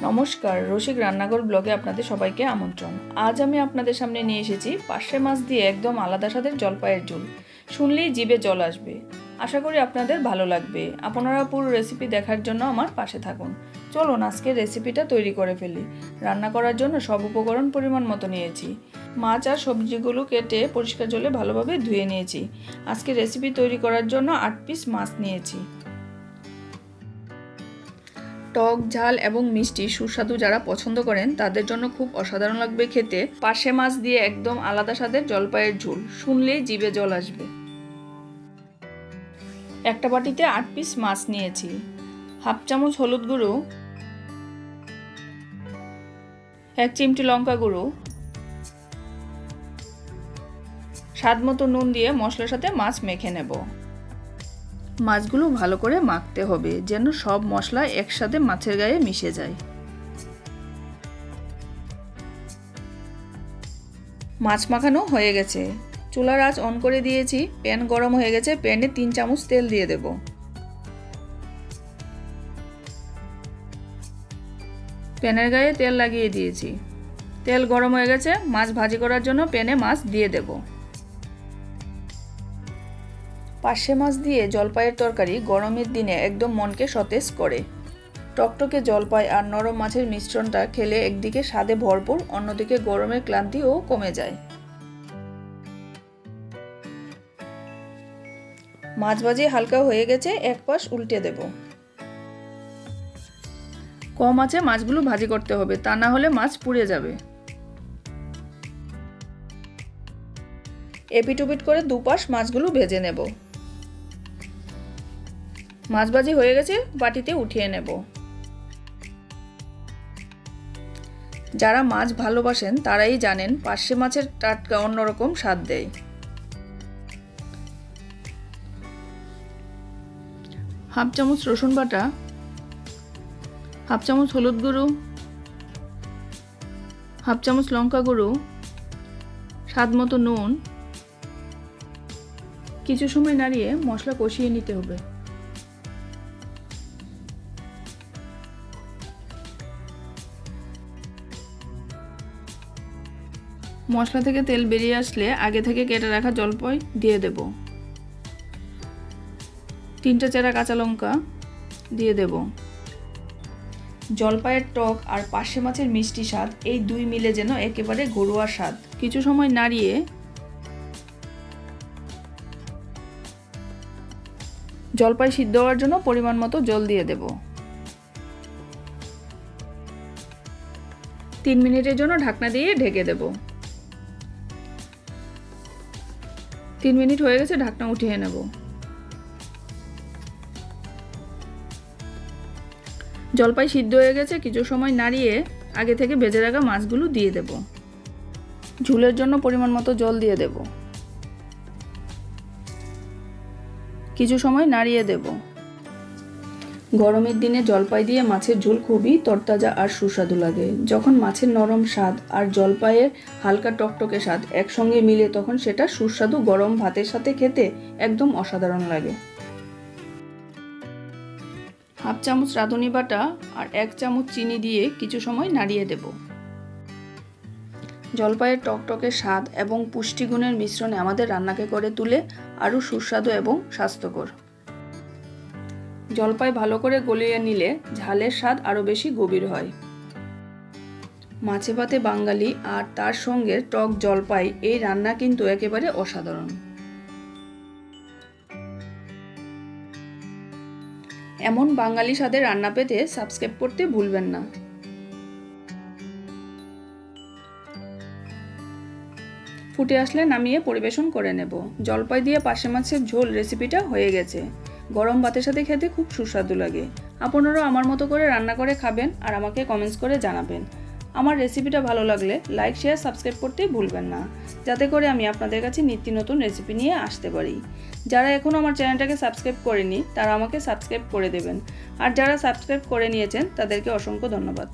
নমস্কার, রসিক রান্নাঘর ব্লগে আপনাদের সবাইকে আমন্ত্রণ। আজ আমি আপনাদের সামনে নিয়ে এসেছি পার্শে মাছ দিয়ে একদম আলাদা স্বাদের জলপাইয়ের ঝোল। শুনলেই জিভে জল আসবে। আশা করি আপনাদের ভালো লাগবে। আপনারা পুরো রেসিপি দেখার জন্য আমার পাশে থাকুন। চলুন আজকের রেসিপিটা তৈরি করে ফেলি। রান্না করার জন্য সব উপকরণ পরিমাণ মতো নিয়েছি। মাছ আর সবজিগুলো কেটে পরিষ্কার জলে ভালোভাবে ধুয়ে নিয়েছি। আজকে রেসিপি তৈরি করার জন্য 8 পিস মাছ নিয়েছি। টক, ঝাল এবং মিষ্টি সুস্বাদু যারা পছন্দ করেন তাদের জন্য খুব অসাধারণ লাগবে খেতে পার্শে মাছ দিয়ে একদম আলাদা স্বাদের জলপাইয়ের ঝোল। শুনলেই জিভে জল আসবে। একটা বাটিতে 8 পিস মাছ নিয়েছি। হাফ চামচ হলুদ গুঁড়ো, 1 চিমটি লঙ্কা গুঁড়ো, স্বাদ মতো নুন দিয়ে মশলার সাথে মাছ মেখে নেব। মাছগুলো ভালো করে মাখতে হবে যেন সব মশলা একসাথে মাছের গায়ে মিশে যায়। মাছ মাখানো হয়ে গেছে। চুলার আঁচ অন করে দিয়েছি। প্যান গরম হয়ে গেছে। প্যানে 3 চামচ তেল দিয়ে দেব। প্যানের গায়ে তেল লাগিয়ে দিয়েছি। তেল গরম হয়ে গেছে। মাছ ভাজি করার জন্য প্যানে মাছ দিয়ে দেব। পার্শে মাছ দিয়ে জলপাইয়ের তরকারি গরমের দিনে একদম মনকে সতেজ করে। টকটকে জলপাই আর নরম মাছের মিশ্রণটা খেলে একদিকে স্বাদে ভরপুর, অন্যদিকে গরমের ক্লান্তিও কমে যায়। মাছ ভাজি হালকা হয়ে গেছে। এক পাশ উল্টে দেব। কম আঁচে মাছগুলো ভাজি করতে হবে, তা না হলে মাছ পুড়ে যাবে। এপিট ওপিট করে দুপাশ মাছগুলো ভেজে নেব। মাছ ভাজি হয়ে গেছে, বাটিতে উঠিয়ে নেব। যারা মাছ ভালোবাসেন তারাই জানেন পার্শে মাছের টাটকা অন্যরকম স্বাদ দেয়। হাফ চামচ রসুন বাটা, হাফ চামচ হলুদ গুঁড়ো, হাফ চামচ লঙ্কা গুঁড়ো, স্বাদ মতো নুন। কিছু সময় নাড়িয়ে মশলা কষিয়ে নিতে হবে। মশলা থেকে তেল বেরিয়ে আসলে আগে থেকে কেটে রাখা জলপাই দিয়ে দেব। 3টা চেরা কাঁচা লঙ্কা দিয়ে দেব। জলপাইয়ের টক আর পার্শে মাছের মিষ্টি স্বাদ এই দুই মিলে যেন একেবারে ঘরোয়া স্বাদ। কিছু সময় নাড়িয়ে জলপাই সিদ্ধ হওয়ার জন্য পরিমাণ মতো জল দিয়ে দেব। 3 মিনিটের জন্য ঢাকনা দিয়ে ঢেকে দেব। 3 মিনিট হয়ে গেছে, ঢাকনা উঠিয়ে নেব। জলপাই সিদ্ধ হয়ে গেছে। কিছু সময় নাড়িয়ে আগে থেকে ভেজে রাখা মাছগুলো দিয়ে দেব। ঝোলের জন্য পরিমাণ মতো জল দিয়ে দেব। কিছু সময় নাড়িয়ে দেব। গরমের দিনে জলপাই দিয়ে মাছের ঝোল খুবই তরতাজা আর সুস্বাদু লাগে। যখন মাছের নরম স্বাদ আর জলপাইয়ের হালকা টকটকে স্বাদ একসঙ্গে মিলে তখন সেটা সুস্বাদু গরম ভাতের সাথে খেতে একদম অসাধারণ লাগে। হাফ চামচ রাঁধুনি বাটা আর 1 চামচ চিনি দিয়ে কিছু সময় নাড়িয়ে দেব। জলপাইয়ের টকটকে স্বাদ এবং পুষ্টিগুণের মিশ্রণে আমাদের রান্নাকে করে তুলে আরও সুস্বাদু এবং স্বাস্থ্যকর। জলপাই ভালো করে গলিয়ে নিলে ঝালের স্বাদ আরও বেশি গভীর হয়। মাছে ভাতে বাঙালি আর তার সঙ্গে টক জলপাই, এই রান্না কিন্তু একেবারে অসাধারণ। এমন বাঙালি স্বাদের রান্না পেতে সাবস্ক্রাইব করতে ভুলবেন না। ফুটে আসলে নামিয়ে পরিবেশন করে নেব। জলপাই দিয়ে পার্শে মাছের ঝোল রেসিপিটা হয়ে গেছে। গরম ভাতের সাথে খেতে খুব সুস্বাদু লাগে। আপনারাও আমার মতো করে রান্না করে খাবেন আর আমাকে কমেন্টস করে জানাবেন। আমার রেসিপিটা ভালো লাগলে লাইক, শেয়ার, সাবস্ক্রাইব করতে ভুলবেন না, যাতে করে আমি আপনাদের কাছে নিত্য নতুন রেসিপি নিয়ে আসতে পারি। যারা এখনও আমার চ্যানেলটাকে সাবস্ক্রাইব করেনি তারা আমাকে সাবস্ক্রাইব করে দেবেন, আর যারা সাবস্ক্রাইব করে নিয়েছেন তাদেরকে অসংখ্য ধন্যবাদ।